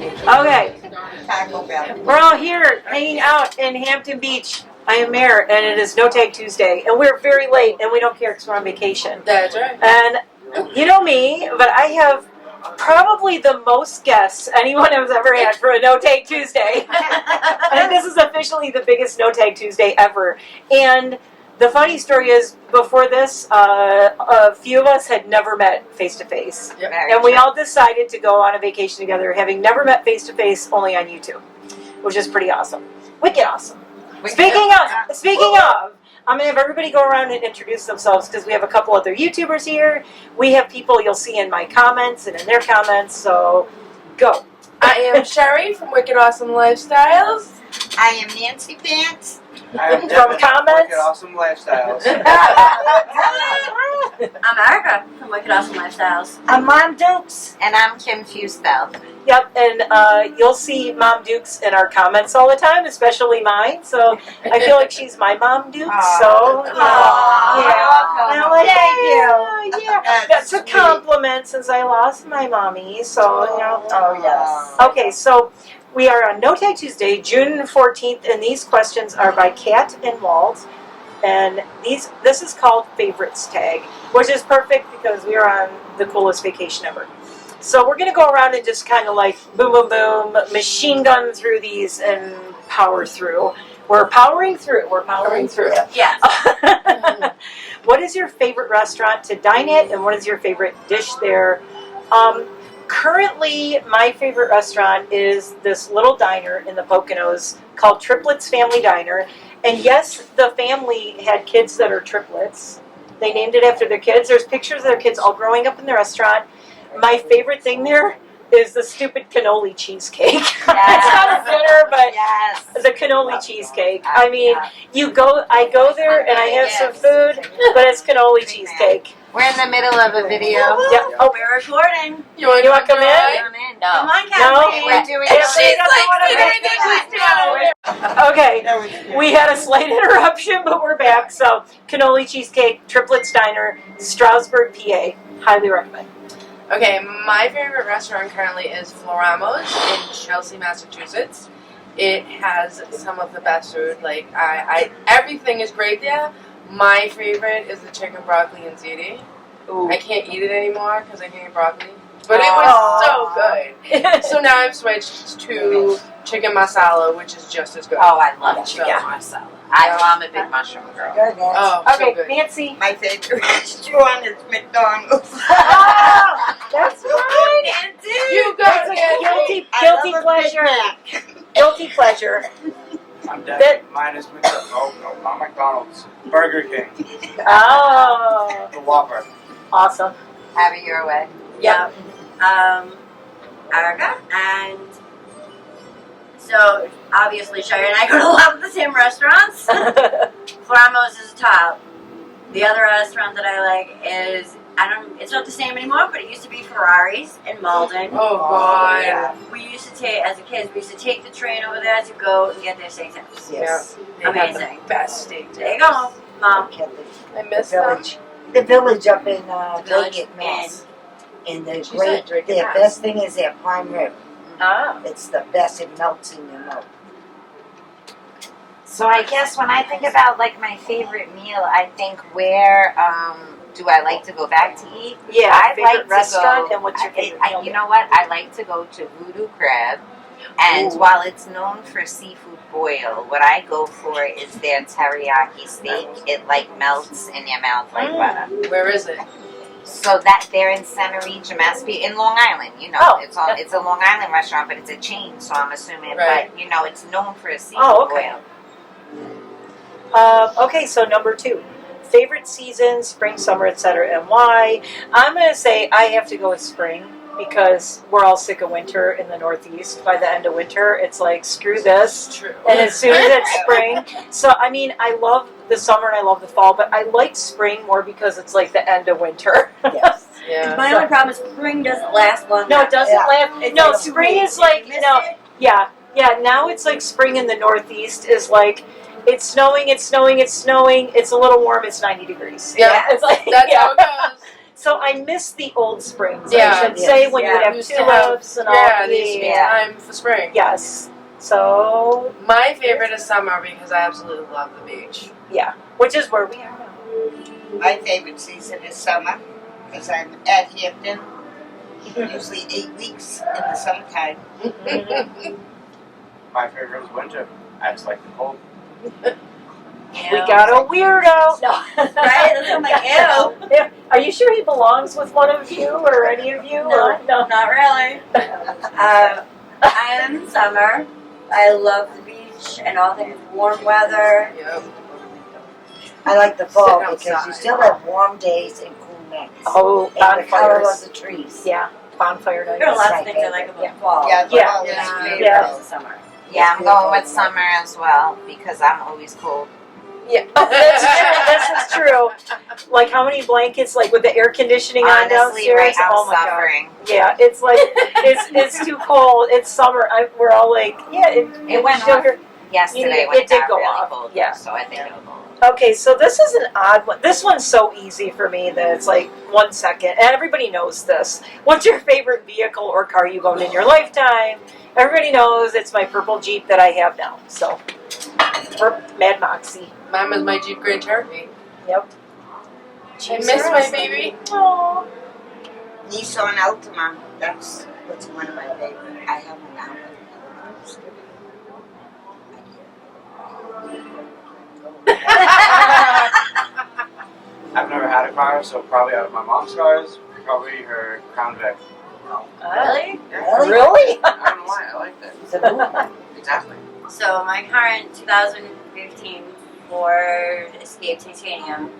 Okay. We're all here hanging out in Hampton Beach. I am Mayor, and it is No Tag Tuesday. And we're very late, and we don't care because we're on vacation. That's right. And you know me, but I have probably the most guests anyone has ever had for a No Tag Tuesday. I think this is officially the biggest No Tag Tuesday ever. And the funny story is, before this, a few of us had never met face-to-face. Yep. And we all decided to go on a vacation together, having never met face-to-face, only on YouTube, which is pretty awesome. Wicked awesome. Speaking of, I'm going to have everybody go around and introduce themselves because we have a couple other YouTubers here. We have people you'll see in my comments and in their comments, so go. I am Sherry from Wicked Awesome Lifestyles. I am NancyPants. From comments. Wicked Awesome Lifestyles. I'm Erica from Wicked Awesome Lifestyles. I'm MomDukes. And I'm Kim Fustel. Yep, and you'll see MomDukes in our comments all the time, especially mine. So I feel like she's my MomDukes. So I'm like, Thank you. Yeah, that's a compliment since I lost my mommy. So you know. Oh, yes. Okay, so we are on No Tag Tuesday, June 14th, and these questions are by Kat and Walt. And this is called Favorites Tag, which is perfect because we are on the coolest vacation ever. So we're going to go around and just kind of like boom, boom, boom, machine gun through these and power through. We're powering through. We're powering through. Yes. What is your favorite restaurant to dine at, and what is your favorite dish there? Currently, my favorite restaurant is this little diner in the Poconos called Triplets Family Diner. And yes, the family had kids that are triplets. They named it after their kids. There's pictures of their kids all growing up in the restaurant. My favorite thing there is the stupid cannoli cheesecake. It's not a dinner, but the cannoli cheesecake. I mean, I go there and I have some food, but it's cannoli cheesecake. We're in the middle of a video. Yeah. Oh, we're recording. You want to come in? Come in. No. Come on, No, Kathleen. We're doing She's like, Okay, we had a slight interruption, but we're back. So, cannoli cheesecake, Triplets Diner, Stroudsburg, PA. Highly recommend. Okay, my favorite restaurant currently is Floramos in Chelsea, Massachusetts. It has some of the best food. Like everything is great there. My favorite is the chicken broccoli and ziti. Ooh. I can't eat it anymore because I can't eat broccoli. But it was so good. So now I've switched to chicken masala, which is just as good. Oh, I love chicken Yeah. masala. I'm a big mushroom girl. Oh, Okay, so good. Nancy. My favorite restaurant is McDonald's. That's right. You go, That's a guilty pleasure. Guilty pleasure. I'm dead. Mine is McDonald's. Oh, no, not McDonald's. Burger King. Oh, The Whopper. awesome. Have it your way. Yeah. Erica. And so, obviously, Sherry and I go to a lot of the same restaurants. Floramos is top. The other restaurant that I like is, it's not the same anymore, but it used to be Ferrari's in Malden. Oh, God. Yeah. We used to take, as a kid, we used to take the train over there to go and get their steak tips. Yes. They have Amazing. the best steak. There you go, Mom. I miss them. The village up in Village Drake, Mass. And the She said Drake, their Mass. best thing is their prime rib. Ah. It's the best. It melts in your mouth. So I guess when I think about like my favorite meal, I think where do I like to go back to eat? Yeah, I'd favorite like to restaurant go, and what's your favorite meal? You know what? I like to go to Voodoo Crab. And Ooh. while it's known for seafood boil, what I go for is their teriyaki steak. It like melts in your mouth like butter. Where is it? So that they're in Center Reach, in Long Island. You know, Oh, it's a Long Island restaurant, but it's a chain. So I'm assuming, Right. but you know, it's known for a seafood okay. boil. Okay, so number 2. Favorite season, spring, summer, etc. and why? I'm going to say I have to go with spring because we're all sick of winter in the Northeast. By the end of winter, it's like, screw this. True. And as soon as it's spring, so I mean, I love the summer and I love the fall, but I like spring more because it's like the end of winter. Yes. Yeah. My only problem is spring doesn't last long. No, it doesn't Yeah. last. No, like spring is You like, missed it? yeah. Now it's like spring in the Northeast is like, it's snowing, it's a little warm, it's 90 degrees. Yeah. It's like, That's how it goes. So I miss the old springs. Yeah. I should say when you Yeah. have Used to have- tulips and all. Yeah, there used to be Yeah. time for spring. Yes. So My favorite is summer because I absolutely love the beach. yeah, which is where we are now. My favorite season is summer because I'm at Hampton, usually 8 weeks in the summertime. My favorite is winter. I just like the cold. We got a weirdo. No. Right? That's what I'm like, ew. Yeah. Are you sure he belongs with one of you or any of you? No. Or, no. Not really. I am in summer. I love the beach and all things warm weather. Yep. I like the fall Sit because you outside. still have warm days and cool nights. Oh, And the color of bonfires. the trees. Yeah, bonfire nights. There are lots my of things I like favorite, about the fall. Yeah, the Yeah. fall is Yeah. My great. favorite Yeah. is the summer. Yeah, I'm going with summer as well because I'm always cold. Yeah. That's true. This is true. Like how many blankets, like with the air conditioning on Honestly, downstairs? right, I'm Oh my suffering. god. Yeah, it's like it's too cold. It's summer. We're all like, yeah. It went still off here. yesterday It when it did got go really off, cold. yeah. So I think it'll go. Okay, so this is an odd one. This one's so easy for me that it's like 1 second. And everybody knows this. What's your favorite vehicle or car you've owned in your lifetime? Everybody knows it's my purple Jeep that I have now. So, or Mad Moxie. Mine was my Jeep Grand Cherokee. Yep. I miss my baby. Aww. Nissan Altima. That's one of my favorite. I have one now. I've never had a car, so probably out of my mom's cars, probably her Crown Vic. Really? Really? I don't know why, I liked it. It's a movement. Exactly. So my current 2015 Ford Escape Titanium.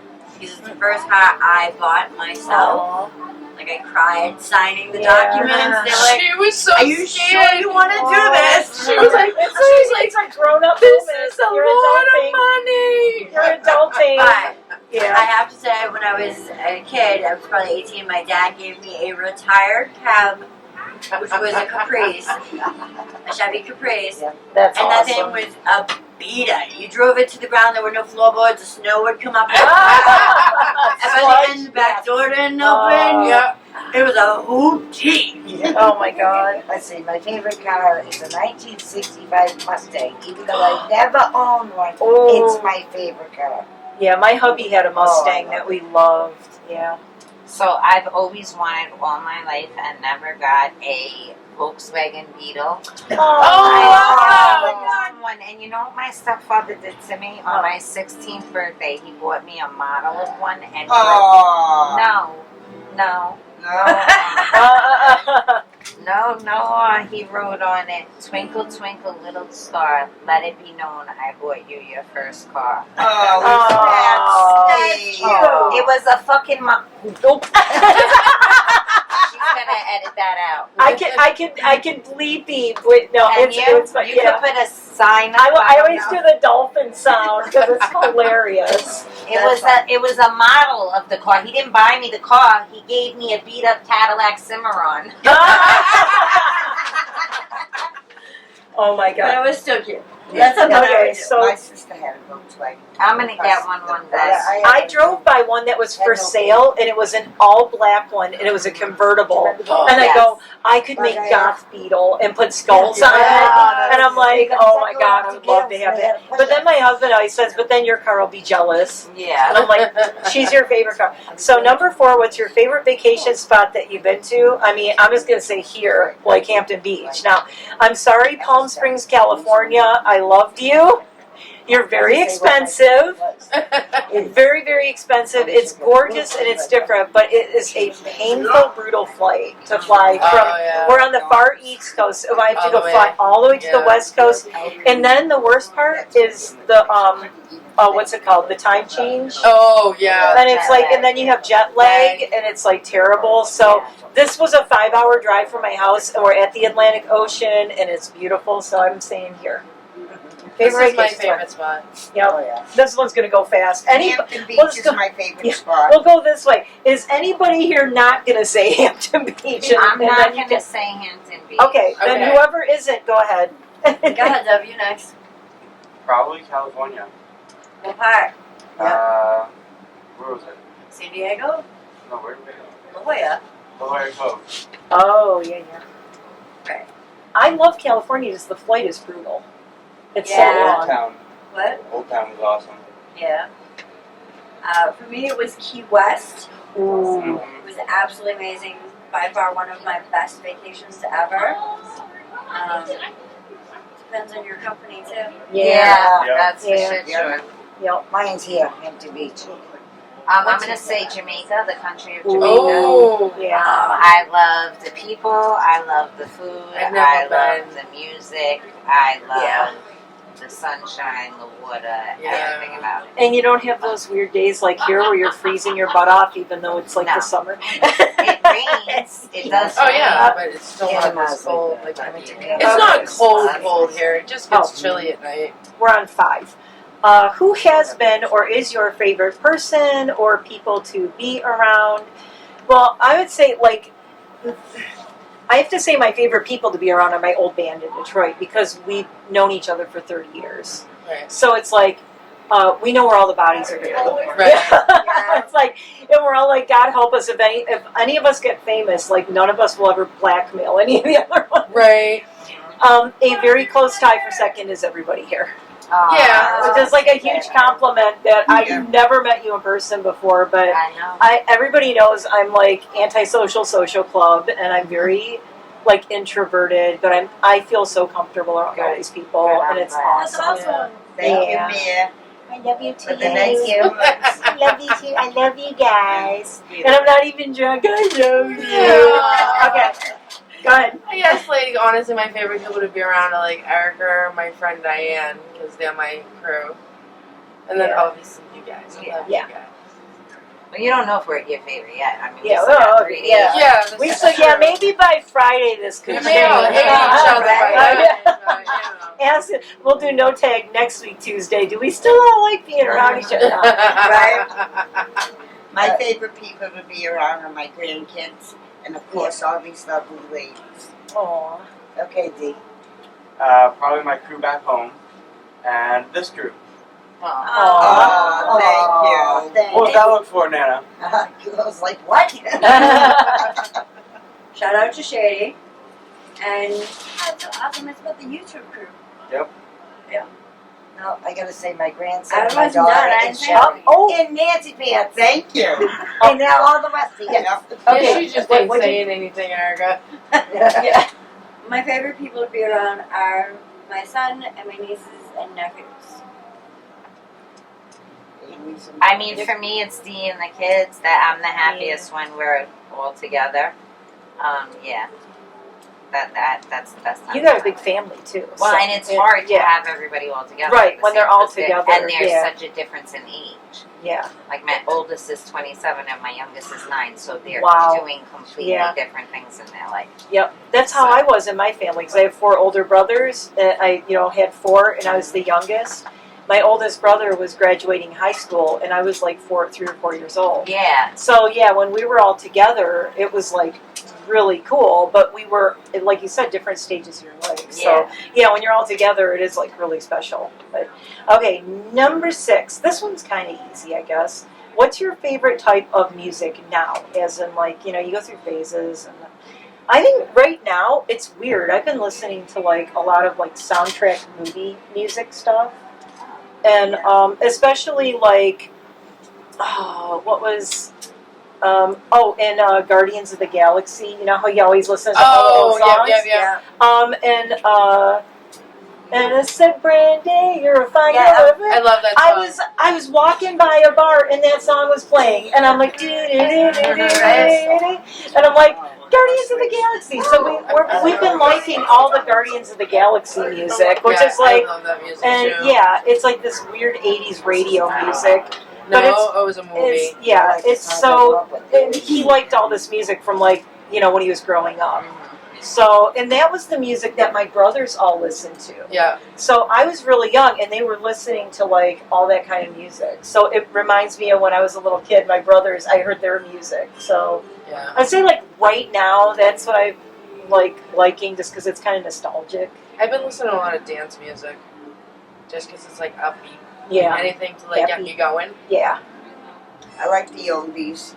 This is the first car I bought myself. Like I cried signing the Yeah. documents. They're like, She was so "Are you scared. sure you want to do this?" She was like, it's a grown up this moment. is a You're lot adulting. of money. You're adulting. But I Yeah. have to say, when I was a kid, I was probably 18. My dad gave me a retired cab, which was a Caprice, a Chevy Caprice, That's and that awesome. thing was a beater. You drove it to the ground. There were no floorboards. The snow would come up. And by the end, the back door didn't open. Yeah. It was a hoopty. Oh my god. Let's see, my favorite car is a 1965 Mustang. Even though I never owned one, Oh. it's my favorite car. Yeah, my hubby had a Mustang Oh, that we loved. Yeah. So I've always wanted all my life and never got a Volkswagen Beetle. Oh, I want one. And you know what my stepfather did to me? On my 16th birthday, he bought me a model of one and Oh. no. He wrote on it, "Twinkle, twinkle, little star, let it be known I bought you your first car." Oh, that's sweet. It was a fucking Nope. She's gonna edit that out. I can bleep beep. Wait, no, And it's fine. you Yeah. could put a sign up. I always do the dolphin sound because it's hilarious. It was a model of the car. He didn't buy me the car. He gave me a beat up Cadillac Cimarron. Oh my But god. it was still cute. That's something I Okay, would do. so My sister had a Volkswagen. I'm gonna get one day. I drove by one that was for sale, and it was an all black one, and it was a convertible. And I go, I could make Goth Beetle and put skulls on it. And I'm like, oh my god, I would love to have that. But then my husband always says, but then your car will be jealous. And Yeah. I'm like, she's your favorite car. So number 4, what's your favorite vacation spot that you've been to? I mean, I'm just going to say here, like Hampton Beach. Now, I'm sorry, Palm Springs, California. I loved you. You're very expensive. Very, very expensive. It's gorgeous and it's different, but it is a painful, brutal flight to fly from. yeah. We're on the far east coast, so I have to All go the way. fly all the way to the Yeah. west coast. And then the worst part is the what's it called? The time change. Oh, yeah. And it's like, and then you have jet lag, and it's like terrible. So this was a 5-hour drive from my house, and we're at the Atlantic Ocean, and it's beautiful. So I'm staying here. This is my vacation favorite spot. spot. Yep. This one's gonna go fast. Hampton Beach let's is go- my favorite Yeah. spot. We'll go this way. Is anybody here not gonna say Hampton Beach? And- I'm and not then you gonna can- say Hampton Beach. Okay, then Okay. whoever isn't, go ahead. Go ahead, W, next. Probably California. What part? Where was it? San Diego? No, where did we go? La Jolla. La Jolla Cove. Oh, yeah. Right. I love California, just the flight is brutal. It's Yeah. so Old long. Town. What? Old Town was awesome. Yeah. For me, it was Key West. Ooh. It was absolutely amazing. By far, one of my best vacations ever. Depends on your company too. Yeah, Yeah. that's for Yeah. shit sure. Yep. Mine's here, Hampton Beach. I'm gonna say Jamaica, the country of Jamaica. Oh, Yeah. I love the people. I love the food. I've never I love been. the music. I love Yeah. the sunshine, the water, Yeah. everything about it. And you don't have those weird days like here where you're freezing your butt off even though it's like No. the summer. It rains. It does. Oh rain. yeah, but it's still Yeah, not mine's this cold. like Like, that. it's Yeah. not cold here. It just gets chilly at night. We're on 5. Who has been or is your favorite person or people to be around? Well, I would say, like, I have to say my favorite people to be around are my old band in Detroit because we've known each other for 30 years. Right. So it's like, we know where all the bodies are going to be. Right. It's like, and we're all like, God help us if any of us get famous, like, none of us will ever blackmail any of the other ones. Right. A very close tie for second is everybody here. Yeah. Which is like a huge compliment that I've never met you in person before, but I know. everybody knows I'm like antisocial social club, and I'm very like introverted, but I feel so comfortable around all these people, Good, and it's I'm That's awesome. awesome. Thank Yeah. you, Mia. I love you too. For the nice humans. I love you too. I love you guys. And I'm not even drunk. I love you. Yeah. Okay, go ahead. I guess, like, honestly, my favorite people to be around are, like, Erica or my friend Diane, because they're my crew. And then, Yeah. obviously, you guys. I love Yeah. you guys. Well, you don't know if we're your favorite yet. I mean, we Yeah, still got well, 3 days. yeah. Yeah, this We is so yeah, true. maybe by Friday this could We change. may all hate each other by Yeah. then, but, you know. Ask it. We'll do no tag next week Tuesday. Do we still all like being around each other? My favorite people to be around are my grandkids, and of course all these lovely ladies. Aw. Okay, Dee. Probably my crew back home, and this crew. Aw. Oh, thank you. What was that look for, Nana? I was like, what? Shout out to Shady. And that's awesome. It's about the YouTube crew. No, I gotta say my grandson, I and my wasn't daughter, done. I and didn't say Shelly. Oh. And NancyPants. Thank you. And now all the rest of you. Yeah. Okay. Yeah, she just Wait, ain't what'd you- saying anything, Erica. Yeah. My favorite people to be around are my son and my nieces and nephews. I mean, for me, it's Dee and the kids that I'm the happiest when we're all together. Yeah. That's the best time. You got a big family too. Well, so- and it's hard to yeah. have everybody all together. Right, at the when same they're all time. together, And there's yeah. such a difference in age. Yeah. Like my oldest is 27 and my youngest is 9, so they're Wow. doing completely Yeah. different things in their life. Yep. That's how I was in my family because I have 4 older brothers. I had 4, and I was the youngest. My oldest brother was graduating high school, and I was like 3 or 4 years old. Yeah. So yeah, when we were all together, it was like really cool. But we were, like you said, different stages of your life. So yeah, when you're all together, it is like really special. But okay, number 6. This one's kind of easy, I guess. What's your favorite type of music now? As in, like, you go through phases. And I think right now it's weird. I've been listening to like a lot of like soundtrack movie music stuff, and especially like, what was. Guardians of the Galaxy. You know how you always listen to all those songs? yeah. And I said, Brandy, you're a fine Yeah, girl. I love that song. I was walking by a bar and that song was playing, and I'm like, and I'm like, Guardians of the Galaxy. So we've been liking all the Guardians of the Galaxy music, which is like, I love that music and too. yeah, it's like this weird '80s radio music. No, but it's- it was a movie. It's so. And he liked all this music from like when he was growing up. So, and that was the music that my brothers all listened to. Yeah. So I was really young, and they were listening to like all that kind of music. So it reminds me of when I was a little kid. My brothers, I heard their music. So Yeah. I'd say like right now, that's what I liking, just because it's kind of nostalgic. I've been listening to a lot of dance music, just because it's like upbeat. Yeah, Anything to like get Happy. me going. yeah. I like the oldies.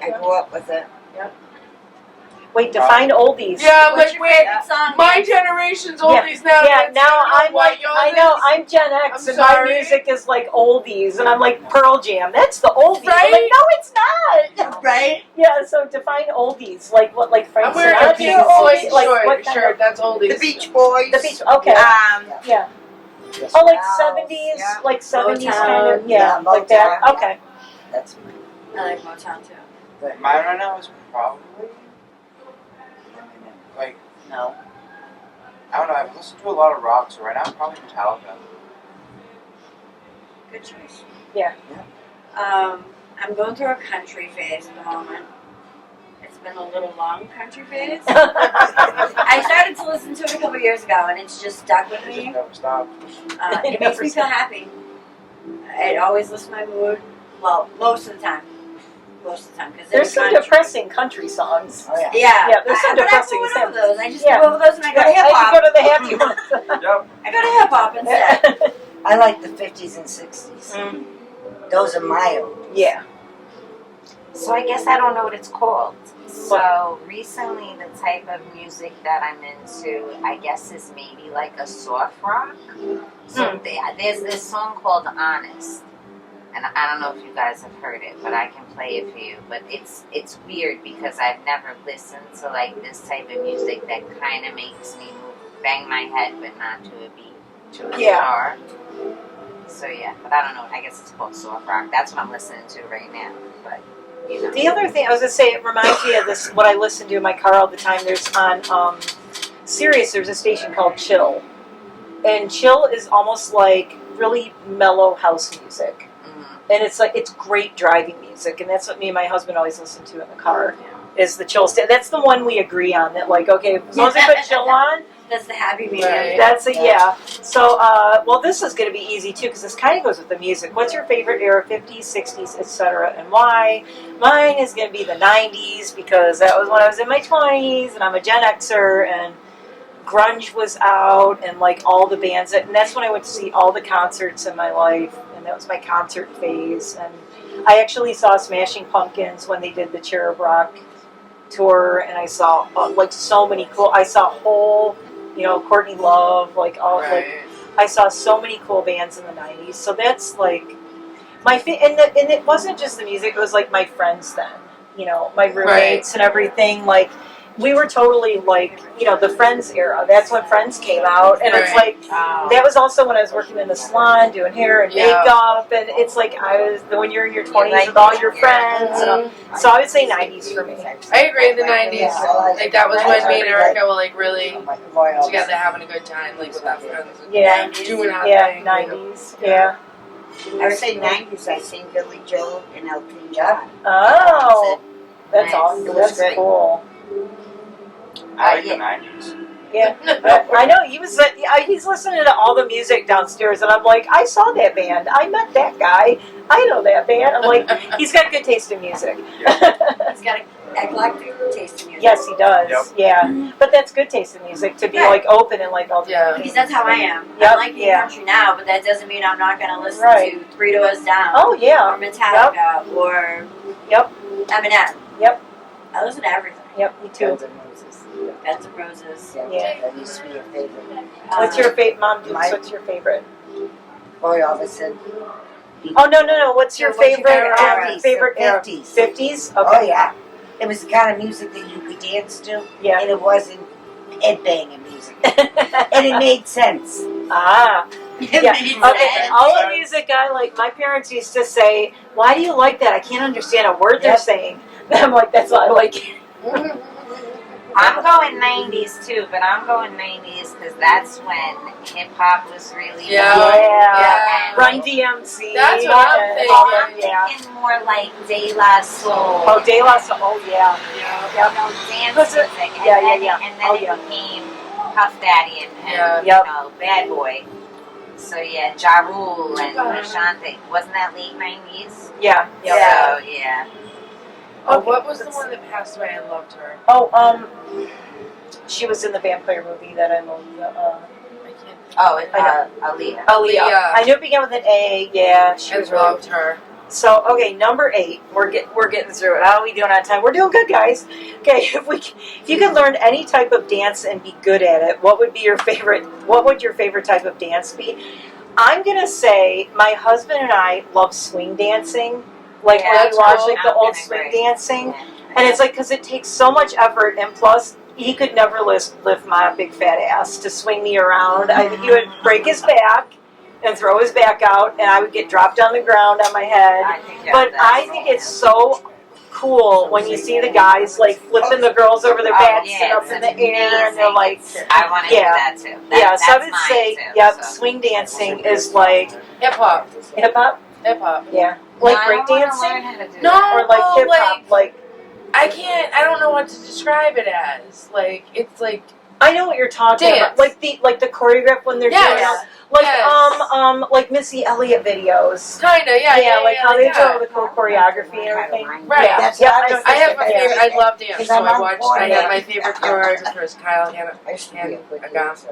I grew up with it. Wait, define oldies. Yeah, I'm What's like, your wait, favorite song? my generation's oldies now. Yeah, Nancy. now I I'm don't know what like, yours I know, is. I'm Gen X, I'm and my sorry. music is like oldies, and I'm like Pearl Jam. That's the oldies. I'm like, Right? no, it's not. Right? Yeah, so define oldies. Like what? Like Frank I'm wearing a Sinatra Pink oldies? Floyd Like what kind shirt. of? That's oldies. The Beach Boys. The Beach. Okay. Yeah. Oh, like '70s, Yeah. like '70s Motown. kind of. Yeah, Yeah, like that. Motown, Okay. That's I like Motown too. Mine right now is probably like no. I don't know. I've listened to a lot of rock, so right now probably Metallica. Good choice. Yeah. I'm going through a country phase at the moment. It's been a little long country phase. I started to listen to it a couple years ago, and it's just stuck with It just me. never stopped. It makes me feel happy. It always lifts my mood. Well, most of the time. Most of the time, because There's some depressing country songs. Oh yeah. Yeah, Yeah, there's some but I depressing go over songs. those. I just Yeah. go over those, and I go to hip I hop. go to the happy ones. Yep. I go to hip hop instead. I like the 50s and 60s. Mm. Those are my old. Yeah. So I guess I don't know what it's called. So recently, the type of music that I'm into, I guess, is maybe like a soft rock. So there's this song called "Honest," and I don't know if you guys have heard it, but I can play it for you. But it's weird because I've never listened to like this type of music that kind of makes me bang my head, but not to a beat, to a guitar. So yeah, but I don't know. I guess it's called soft rock. That's what I'm listening to right now. But you know. The other thing I was gonna say, it reminds me of this. What I listen to in my car all the time. There's on Sirius. There's a station called Chill, and Chill is almost like really mellow house music, and it's like it's great driving music, and that's what me and my husband always listen to in the car. Is the Chill stand? That's the one we agree on. That like okay, as long as I put Chill on. That's the happy medium. Right. That's a yeah. So, well, this is going to be easy too because this kind of goes with the music. What's your favorite era, 50s, 60s, etc., and why? Mine is going to be the 90s because that was when I was in my 20s and I'm a Gen Xer and grunge was out and like all the bands. And that's when I went to see all the concerts in my life and that was my concert phase. And I actually saw Smashing Pumpkins when they did the Cherub Rock tour and I saw like so many cool. I saw Hole. You know, Courtney Love, like all like I saw so many cool bands in the '90s. So that's like my and it wasn't just the music; it was like my friends then. You know, my roommates and everything. Like we were totally like the Friends era. That's when Friends came out, and it's like that was also when I was working in the salon doing hair and makeup, and it's like I was when you're in your 20s with all your friends. So I would say 90s for me. I agree, the 90s. Yeah. Like, that was when me and Erica were, like, really together having a good time, like, with our friends. Yeah. Doing our thing. 90s. Yeah. I would say 90s. I seen Billy Joel and Elton John. Oh, that's awesome. It was That's great. cool. I like the 90s. Yeah, I know he was. He's listening to all the music downstairs, and I'm like, I saw that band. I met that guy. I know that band. I'm like, he's got good taste in music. He's got an eclectic taste in music. Yes, he does. Yep. Yeah, but that's good taste in music to be like open and like all. Yeah. Because that's how I am. Yep, I like the country now, but that doesn't mean I'm not going to listen Right. to Three Doors Down. Oh yeah. Or Metallica. Or Eminem. Yep. I listen to everything. Yep. Me too. Guns N' Roses. Guns N' Roses. Yeah. That used to be a favorite. What's your favorite, MomDukes? My- What's your favorite? Boy Orbison. Oh no! What's your What's your favorite? favorite Favorite era? 50s. 50s. Oh Okay. yeah. It was the kind of music that you could dance to, Yeah. and it wasn't headbanging music, and it made sense. Ah. Yeah. Makes Okay. sense. All the music I like. My parents used to say, "Why do you like that? I can't understand a word they're saying." And I'm like, "That's why I like it." I'm going 90s too, but I'm going 90s because that's when hip hop was really Yeah. big. Yeah. And- Run DMC. That's what I'm and- thinking. Oh, I'm Yeah. thinking more like De La Soul. Oh, De La Soul. Oh, yeah. Yeah. You know, dance Was it- music. And yeah, then, yeah. And then Oh, it yeah. became Puff Daddy and Yeah. Yep. you know, Bad Boy. So yeah, Ja Rule and Ashanti. Wasn't that late 90s? Yeah. Yeah. So yeah. Oh, what was the one that passed away? I loved her. Oh, she was in the vampire movie that I loved. I can't. Oh, I know. Aaliyah. Aaliyah. Aaliyah. I knew it began with an A. Yeah, she I was really. loved her. So okay, number 8. We're getting through it. How are we doing on time? We're doing good, guys. Okay, if you could learn any type of dance and be good at it, what would your favorite type of dance be? I'm gonna say my husband and I love swing dancing. Like Yeah, when we that's watch cool. like the I'm old gonna swing agree. dancing, Yeah. and it's like because it takes so much effort, and plus he could never lift my big fat ass to swing me around. He would break his back and throw his back out, and I would get dropped on the ground on my head. I think But I think it's so cool when you see the guys like flipping the girls over their backs and up in the air, and they're like, I want to Yeah. do that too. yeah. So I would that's say, mine too, yep, so. swing dancing is like Hip hop. hip hop. Hip hop. Yeah, No, like I break don't wanna dancing learn how to do No. that. or like hip hop. Like I don't know what to describe it as. Like, it's like, I know what you're talking about. Dance. Like the choreograph when they're doing yes. like Yes. like Missy Elliott videos. Kinda, yeah, like how they yeah. do the choreography and everything. Right. Yeah. That's Yeah, what I was I have a thinking. favorite. I love dance, Because so I'm I on watched. board. I have my favorite choreographer is Kyle I used to be a quick Agam, dancer.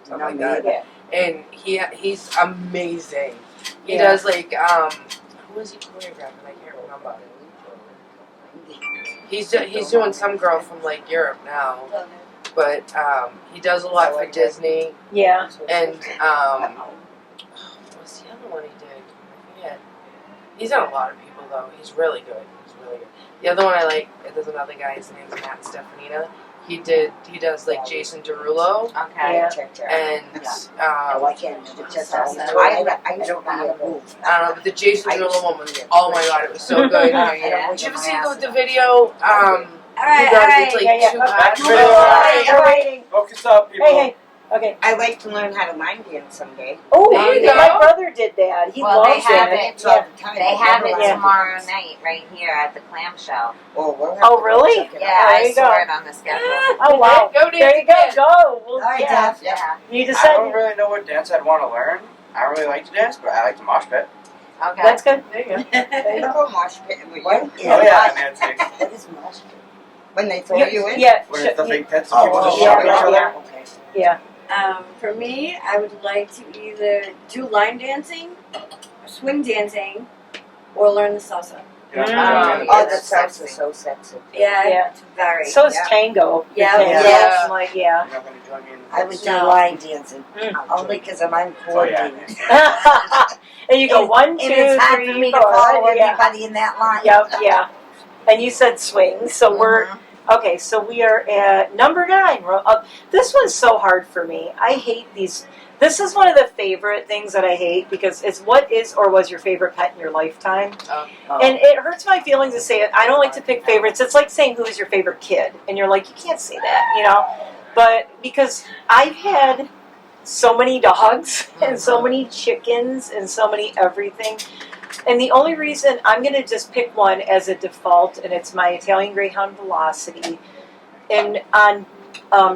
something like that. Yeah. And he's amazing. He Yeah. does like who is he choreographing? I can't remember. He's doing some girl from like Europe now, but he does a lot for Disney Yeah. and what's the other one he did? I forget. He's done a lot of people though. He's really good. The other one I like. There's another guy. His name's Matt Stefanina. He does like Jason Derulo Okay. Yeah. and I can't do the chest. I used to be a move. I don't know, but the Jason Derulo one was, oh my god, it was so good. Yeah. Did you ever see the video? All right, he all does, right. it's like Yeah, yeah. two Okay. guys. We're waiting. Focus up, people. Hey. Okay. I like to learn how to line dance someday. Oh, There you my go. brother did that. He Well, they loves have it. it. It's all the time. They have it Yeah. tomorrow night right here at the clamshell. Oh, really? Yeah, There I you saw go. it on the schedule. Oh wow. Go There you go. dance. Go. Well, All right, yeah. Dad. Yeah. You just I said don't really know what dance I'd want to learn. I don't really like to dance, but I like to mosh pit. Okay. that's good. There you go. They go mosh pit with you. Oh yeah, Nancy. What is mosh pit? When they throw you in? Yeah. When it's the big pits, Oh, people just yeah, shove each yeah, other. Okay. Yeah. For me, I would like to either do line dancing, swing dancing, or learn the salsa. Yeah. Mm. Oh, the steps are so sexy. Yeah, Yeah. it's very. So is Yeah. tango. Yeah. Tango. Yeah. I'm like, yeah. You're not gonna join me in I would do No. line dancing. Mm. Only because I'm Oh yeah. uncoordinated. And you go 1, 2, And it's hard 3, for me to 4. follow Yeah. everybody in that line. Yep. Yeah. And you said swing, so we're Mhm. okay. So we are at number 9. We're up. This one's so hard for me. I hate these. This is one of the favorite things that I hate because it's what is or was your favorite pet in your lifetime. Oh. And it hurts my feelings to say it. I don't like to pick favorites. It's like saying who is your favorite kid, and you're like, you can't say that, you know. But because I've had so many dogs and so many chickens and so many everything, and the only reason I'm going to just pick one as a default, and it's my Italian Greyhound Velocity. And on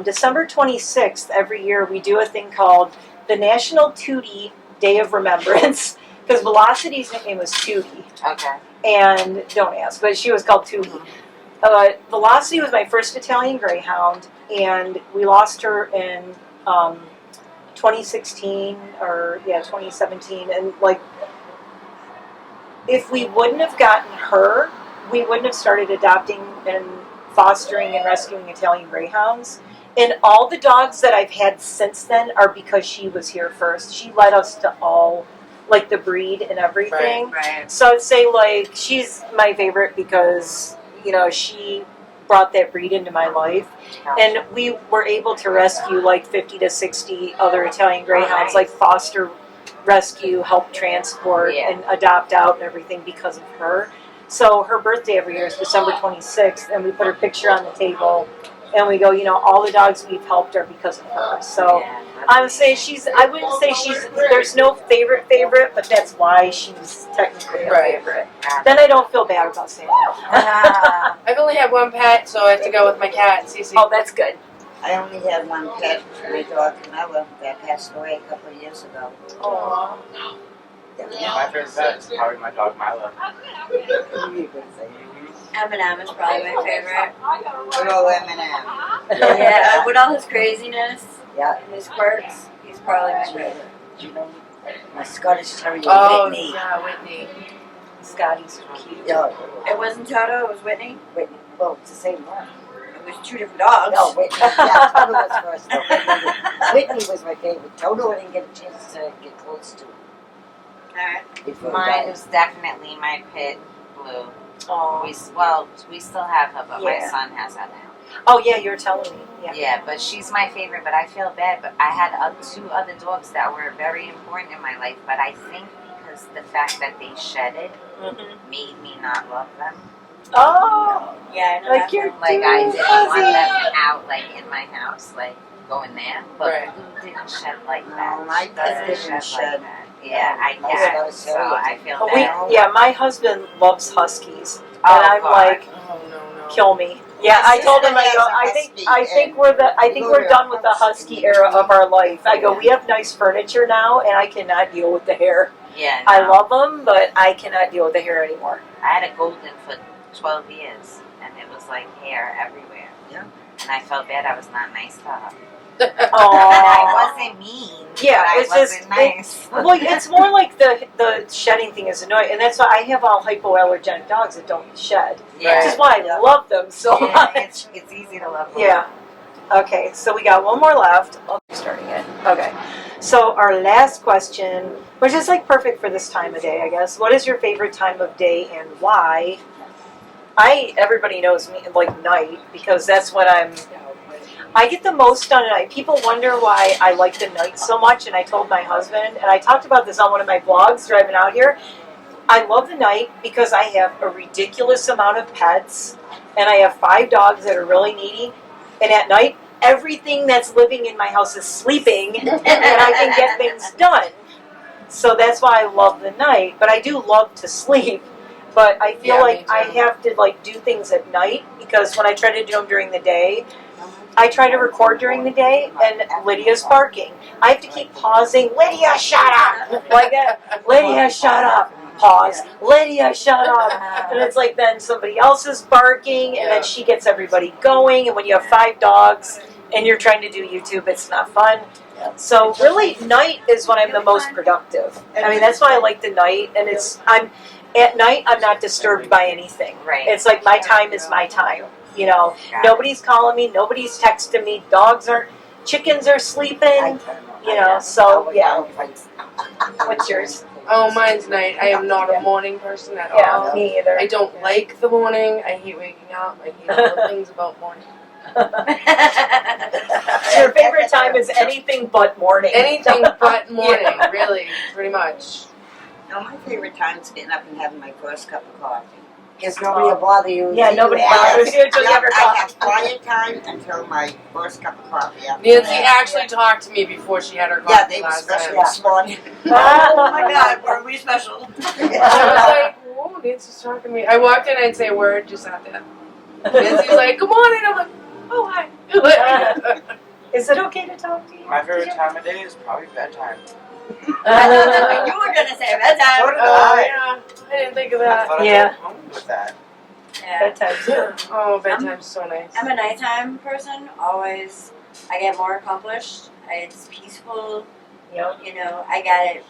December 26th every year, we do a thing called the National Tootie Day of Remembrance, because Velocity's nickname was Tootie. Okay. And don't ask, but she was called Tootie. Velocity was my first Italian Greyhound, and we lost her in 2016 or 2017. And like, if we wouldn't have gotten her, we wouldn't have started adopting and fostering and rescuing Italian Greyhounds. And all the dogs that I've had since then are because she was here first. She led us to all, like, the breed and everything. Right. So I'd say, like, she's my favorite because, you know, she brought that breed into my life. And we were able to rescue, like, 50 to 60 other Italian Greyhounds, like, foster, rescue, help transport, and adopt out and everything because of her. So her birthday every year is December 26th, and we put her picture on the table. And we go, you know, all the dogs we've helped are because of her. So I would say I wouldn't say there's no favorite, but that's why she's technically a favorite. Then I don't feel bad about saying that. I've only had one pet, so I have to go with my cat, Cece. Oh, that's good. I only had one pet, my dog Camilla, that passed away a couple of years ago. Aww. My favorite pet is probably my dog Milo. Eminem is probably my favorite. Good old Eminem. Yeah, with all his craziness, Yeah. his quirks, he's probably my favorite. You know, my Scottish Terrier, Oh, Whitney. yeah, Whitney. Scotty's so cute. Yeah, It wasn't Toto, it was Whitney. Whitney. Well, it's the same one. It was two different dogs. No, Whitney. Yeah, Toto was first. Though. Whitney was my favorite. Toto I didn't get a chance to get close to. Alright. Before he Mine died. is definitely my pit blue. Aw. We still have her, but my Yeah. son has her now. Oh yeah, you were telling me. Yeah. Yeah, but she's my favorite. But I feel bad. But I had two other dogs that were very important in my life. But I think because the fact that they shedded Mm-hmm. made me not love them. Oh, Yeah, I know. like that your one. Like I didn't want Fuzzy. them out like in my house, like going there. But Right. Blue didn't shed like that. No, my She doesn't didn't like shed. that. Yeah, I My get son it. said So it. I feel Oh, bad. my husband loves huskies, Oh, and I'm God. like, Oh no. kill me. Yeah, My I told him. sister I go. has a husky, I think and we're done with the husky era of our life. I go. We have nice furniture now, and I cannot deal with the hair. Yeah, I no. love them, but I cannot deal with the hair anymore. I had a golden for 12 years, and it was like hair everywhere. Yeah. And I felt bad I was not nice to her. And Oh, I wasn't mean. Yeah, but I it's just- wasn't nice. well, it's more like the shedding thing is annoying, and that's why I have all hypoallergenic dogs that don't shed. Yeah. Which is why I love them so Yeah, much. it's easy to love them. Yeah. Okay, so we got one more left. I'll be starting it. Okay. So our last question, which is like perfect for this time of day, I guess. What is your favorite time of day and why? Everybody knows me like night because that's what I get the most done at night. People wonder why I like the night so much, and I told my husband, and I talked about this on one of my vlogs driving out here. I love the night because I have a ridiculous amount of pets, and I have 5 dogs that are really needy. And at night, everything that's living in my house is sleeping, and I can get things done. So that's why I love the night. But I do love to sleep. But I feel Yeah, like me I too. have to like do things at night because when I try to do them during the day, I try to record during the day, and Lydia's barking. I have to keep pausing. Lydia, shut up! Like that. Lydia, shut up! Pause. Lydia, shut up! And it's like then somebody else is barking, and then she gets everybody going. And when you have 5 dogs and you're trying to do YouTube, it's not fun. So really, night is when I'm the most productive. I mean, that's why I like the night. And at night, I'm not disturbed by anything. Right. It's like my time is my time. You know, nobody's calling me, nobody's texting me, chickens are sleeping. You know, so yeah. What's yours? Oh, mine's night. I am not a morning person at Yeah, all. me either. I don't like the morning. I hate waking up. I hate all the things about morning. So your favorite time is anything but morning. Anything but morning, really, pretty much. No, my favorite time is getting up and having my first cup of coffee. Because nobody will bother you. Yeah, nobody I bothers you until you have your I coffee. have quiet time until my first cup of coffee. After Nancy that. actually talked to me before she had her Yeah, coffee they were last special time. this morning. Oh my god, were we special? I was like, whoa, Nancy's talking to me. I walked in, I'd say a word, just sat there. Nancy's like, good morning. I'm like, oh, hi. Is it okay to talk to you? My favorite time of day is probably bedtime. I thought that's what you were gonna say. Bedtime. So did Oh, I. yeah. I didn't think of I that. thought Yeah. I went home with that. Yeah. Bedtime's good. Oh, bedtime's so nice. I'm a nighttime person. Always, I get more accomplished. It's peaceful. Yep. You know, I got it.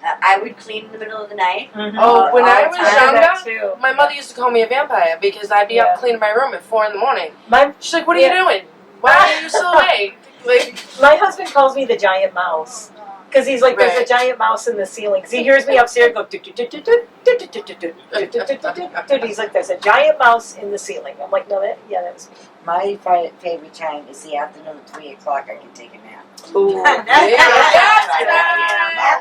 I would clean in the middle of the night. Oh, when all I the was time. I do that younger, too. my mother used to call me a vampire because I'd be Yeah. up cleaning my room at 4 in the morning. My She's like, what are you doing? Why are you still awake? Like, my husband calls me the giant mouse. Because he's like, there's a Right. giant mouse in the ceiling. Because he hears me upstairs go, he's like, there's a giant mouse in the ceiling. I'm like, no, that was me. My favorite time is the afternoon, 3 o'clock. I can take a nap. Ooh. yeah,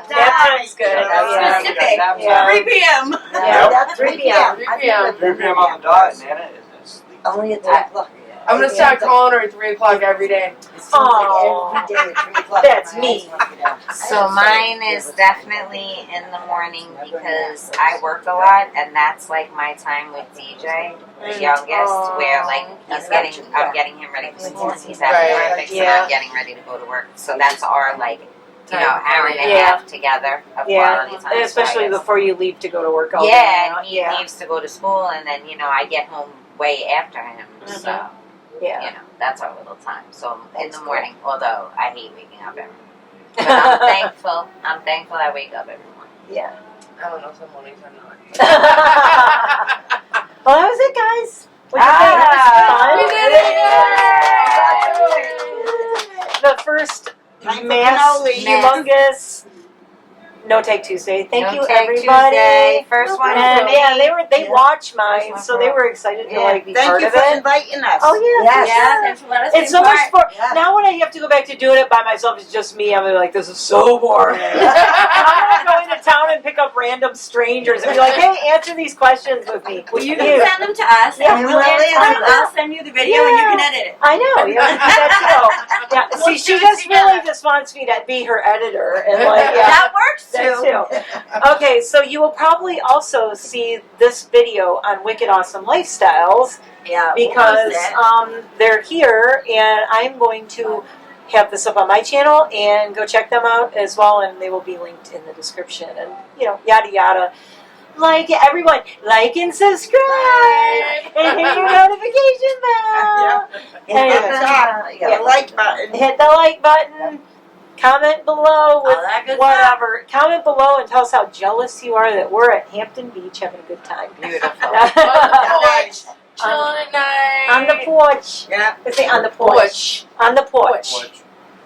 That time's good. That's Yeah. specific. Yeah. 3 p.m. Yeah. That's 3 p.m. 3 p.m. 3 p.m. on the dot, Nana is asleep. Only at 3 o'clock. I'm going to start calling her at 3 o'clock every day. It seems like every day at 3 o'clock. That's my me. eyes want to get out. So mine is definitely in the morning because I work a lot, and that's like my time with DJ, the youngest, where like I'm getting him ready for school, and he's having Right. breakfast, and Yeah. I'm getting ready to go to work. So that's our like, hour and a Yeah. half together of Yeah. quality time. So I Especially guess- before you leave to go to work all day. Yeah, and he Yeah. leaves to go to school, and then I get home way after him. So Yeah. that's our little time. So in That's the cool. morning, although I hate waking up every morning, but I'm thankful. I'm thankful I wake up every morning. Yeah. I don't know, some mornings I'm not. Well, that was it, guys. What do you think? We did it! The first Time for mass, cannoli. humongous No Take Tuesday. Thank No you, Take everybody. Tuesday. First one And for yeah, me. they Yeah. watched mine, one so for they us. were excited to Yeah. like be Thank part you of for it. inviting us. Oh yeah, Yes. for Yeah, sure. thanks for letting us It's take so much part. fun. Yeah. Now when I have to go back to doing it by myself, it's just me. I'm like, this is so boring. I'm gonna go into town and pick up random strangers and be like, hey, answer these questions with me. Well, you can send them to us, Yeah, and we we'll will answer them. answer them. I'll send you the video, and you can edit it. I know. You have to do that too. Yeah. We'll See, she do it just really together. just wants me to be her editor and like, yeah. That works That too. too. Okay, so you will probably also see this video on Wicked Awesome Lifestyles Yeah, because we'll post it. they're here, and I'm going to have this up on my channel, and go check them out as well, and they will be linked in the description, and yada yada. Like everyone, like and subscribe, and hit your notification bell. And Anyway. at the top, Yeah. the like button. Hit the like button. Comment below with All that good whatever. Comment below and tell us how jealous you are that we're at Hampton Beach having a good time. Beautiful. On the porch, Nice. chilling at night. On the porch. Yeah. Let's say on the porch. On the porch. Which,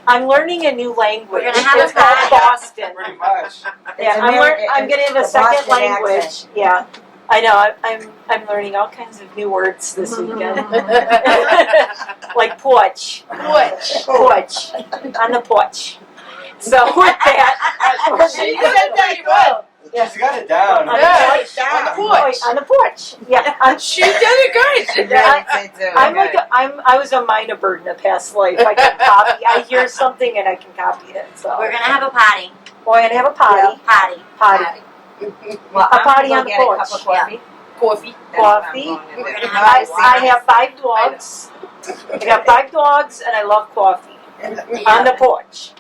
I'm learning a new language. We're gonna have It's a called party. Boston. pretty much. Yeah, I'm getting the second language. Yeah, I know. I'm learning all kinds of new words this weekend. Like porch. Porch. On the porch. So with that, She did pretty well. She's got it down. On the Yeah. porch. On the porch. On the porch. Yeah. She did it good. I was a minor bird in a past life. I can copy. I hear something and I can copy it. So We're gonna have a potty. we're gonna have a potty. Potty. Well, A party on the get a porch. cup of coffee. Coffee. Coffee. We're gonna I have a have 5 dogs. I got 5 dogs and I love coffee. On the porch.